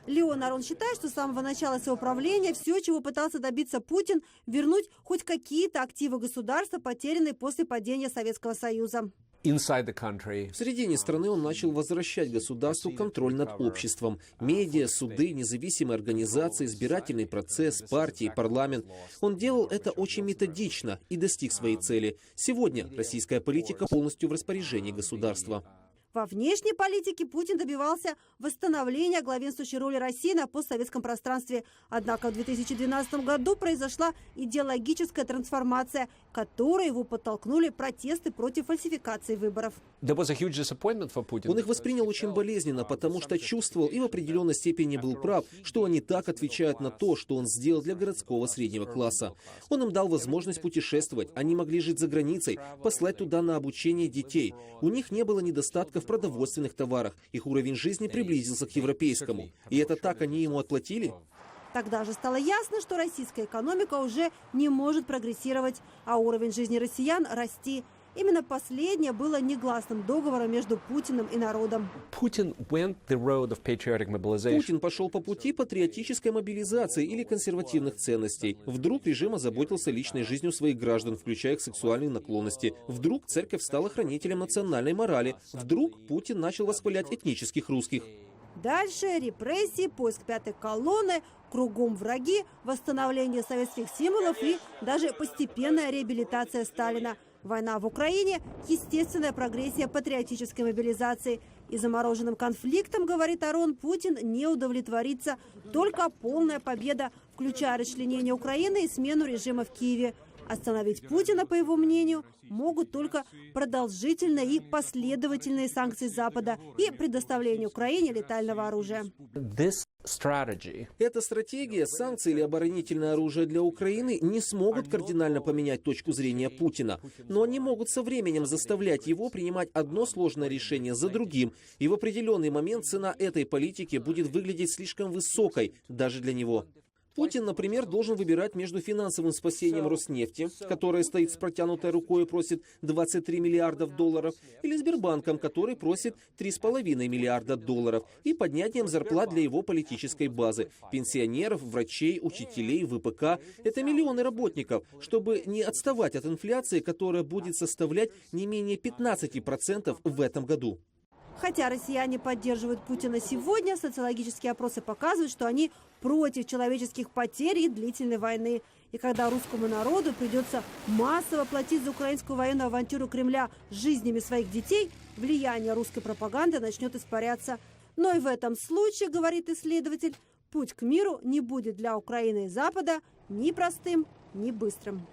Леон Арон считает, что с самого начала своего правления все, чего пытался добиться Путин, вернуть хоть какие-то активы государства, потерянные после падения Советского Союза. В середине страны он начал возвращать государству контроль над обществом. Медиа, суды, независимые организации, избирательный процесс, партии, парламент. Он делал это очень методично и достиг своей цели. Сегодня российская политика полностью в распоряжении государства. Во внешней политике Путин добивался восстановления главенствующей роли России на постсоветском пространстве. Однако в 2012 году произошла идеологическая трансформация, которой его подтолкнули протесты против фальсификации выборов. Он их воспринял очень болезненно, потому что чувствовал и в определенной степени был прав, что они так отвечают на то, что он сделал для городского среднего класса. Он им дал возможность путешествовать, они могли жить за границей, послать туда на обучение детей. У них не было недостатка в продовольственных товарах. Их уровень жизни приблизился к европейскому. И это так они ему отплатили? Тогда же стало ясно, что российская экономика уже не может прогрессировать, а уровень жизни россиян расти. Именно последнее было негласным договором между Путиным и народом. Путин пошел по пути патриотической мобилизации или консервативных ценностей. Вдруг режим озаботился личной жизнью своих граждан, включая их сексуальные наклонности. Вдруг церковь стала хранителем национальной морали. Вдруг Путин начал восхвалять этнических русских. Дальше репрессии, поиск пятой колонны, кругом враги, восстановление советских символов и даже постепенная реабилитация Сталина. Война в Украине – естественная прогрессия патриотической мобилизации. И замороженным конфликтом, говорит Арон, Путин не удовлетворится. Только полная победа, включая расчленение Украины и смену режима в Киеве. Остановить Путина, по его мнению, могут только продолжительные и последовательные санкции Запада и предоставление Украине летального оружия. Эта стратегия, санкции или оборонительное оружие для Украины не смогут кардинально поменять точку зрения Путина, но они могут со временем заставлять его принимать одно сложное решение за другим, и в определенный момент цена этой политики будет выглядеть слишком высокой даже для него. Путин, например, должен выбирать между финансовым спасением Роснефти, которая стоит с протянутой рукой и просит 23 миллиарда долларов, или Сбербанком, который просит 3,5 миллиарда долларов, и поднятием зарплат для его политической базы. Пенсионеров, врачей, учителей, ВПК – это миллионы работников, чтобы не отставать от инфляции, которая будет составлять не менее 15% в этом году. Хотя россияне поддерживают Путина сегодня, социологические опросы показывают, что они против человеческих потерь и длительной войны. И когда русскому народу придется массово платить за украинскую военную авантюру Кремля жизнями своих детей, влияние русской пропаганды начнет испаряться. Но и в этом случае, говорит исследователь, путь к миру не будет для Украины и Запада ни простым, ни быстрым.